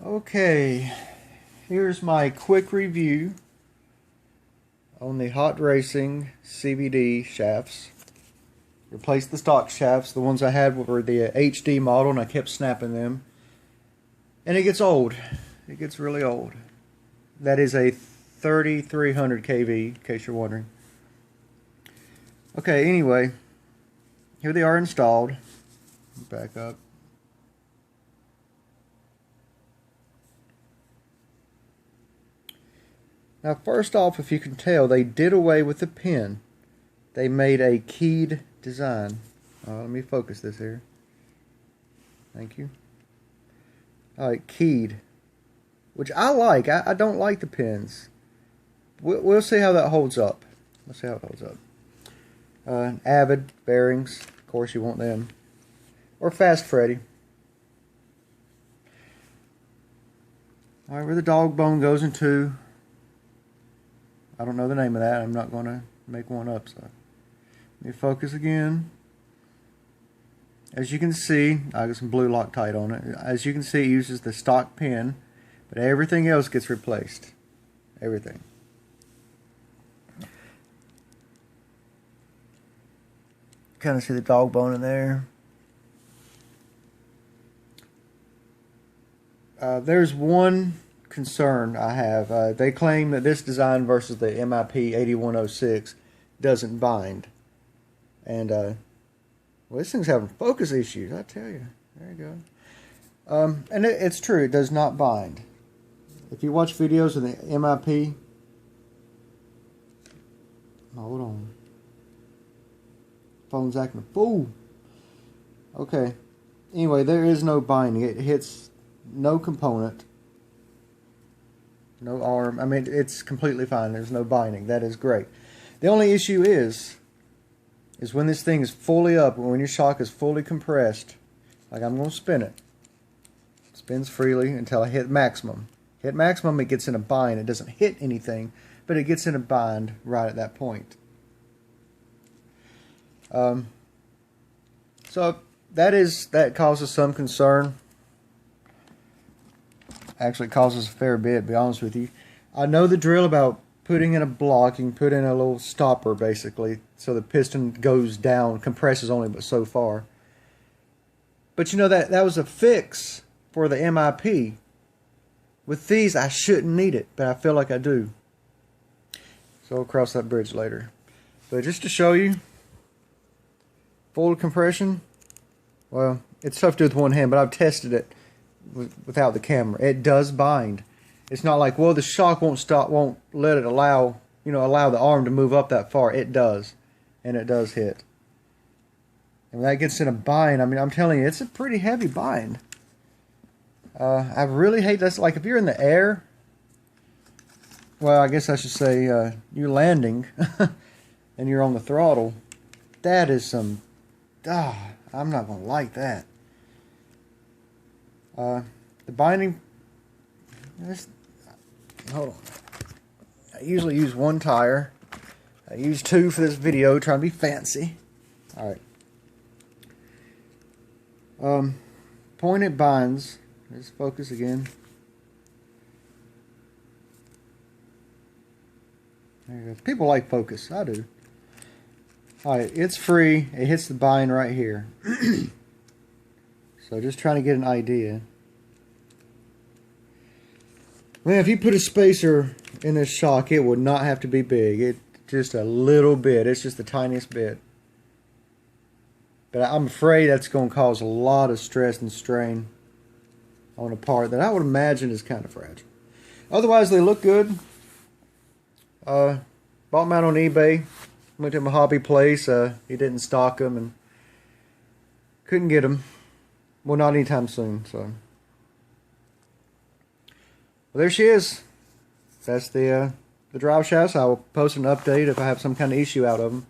Okay, here's my quick review on the Hot Racing CVD shafts. Replaced the stock shafts. The ones I had were the HD model and I kept snapping them. And it gets old. It gets really old. That is a 3300 kV, in case you're wondering. Okay, anyway, here they are installed. Back up. Now, first off, if you can tell, they did away with the pin. They made a keyed design. Let me focus this here. Thank you. Alright, keyed. Which I like. I don't like the pins. We'll see how that holds up. Let's see how it holds up. Avid bearings. Of course, you want them. Or Fast Freddy. Alright, where the dog bone goes into. I don't know the name of that. I'm not going to make one up. So let me focus again. As you can see, I got some blue Loctite on it. As you can see, it uses the stock pin, but everything else gets replaced. Everything. Kind of see the dog bone in there. There's one concern I have. They claim that this design versus the MIP 8106 doesn't bind. And, well, this thing's having focus issues, I tell you. There you go. And it's true, it does not bind. If you watch videos of the MIP, hold on. Phone's acting a fool. Okay. Anyway, there is no binding. It hits no component. No arm. I mean, it's completely fine. There's no binding. That is great. The only issue is when this thing is fully up, when your shock is fully compressed, like I'm going to spin it. It spins freely until I hit maximum. Hit maximum, it gets in a bind. It doesn't hit anything, but it gets in a bind right at that point. So that causes some concern. Actually causes a fair bit, to be honest with you. I know the drill about putting in a block. You can put in a little stopper, basically, so the piston goes down, compresses only but so far. But you know, that was a fix for the MIP. With these, I shouldn't need it, but I feel like I do. So I'll cross that bridge later. But just to show you, full compression, well, it's tough to do with one hand, but I've tested it without the camera. It does bind. It's not like, well, the shock won't let it allow the arm to move up that far. It does, and it does hit. And when that gets in a bind, I mean, I'm telling you, it's a pretty heavy bind. I really hate this. Like, if you're in the air, well, I guess I should say you're landing and you're on the throttle, that is some, I'm not going to like that. The binding, hold on. I usually use one tire. I use two for this video, trying to be fancy. Alright. Point it binds. Let's focus again. There you go. People like focus. I do. Alright, it's free. It hits the bind right here. So just trying to get an idea. Man, if you put a spacer in this shock, it would not have to be big. It just a little bit. It's just the tiniest bit. But I'm afraid that's going to cause a lot of stress and strain on a part that I would imagine is kind of fragile. Otherwise, they look good. Bought them out on eBay. Went to my hobby place. He didn't stock them and couldn't get them. Well, not anytime soon. So, well, there she is. That's the drive shafts. I will post an update if I have some kind of issue out of them.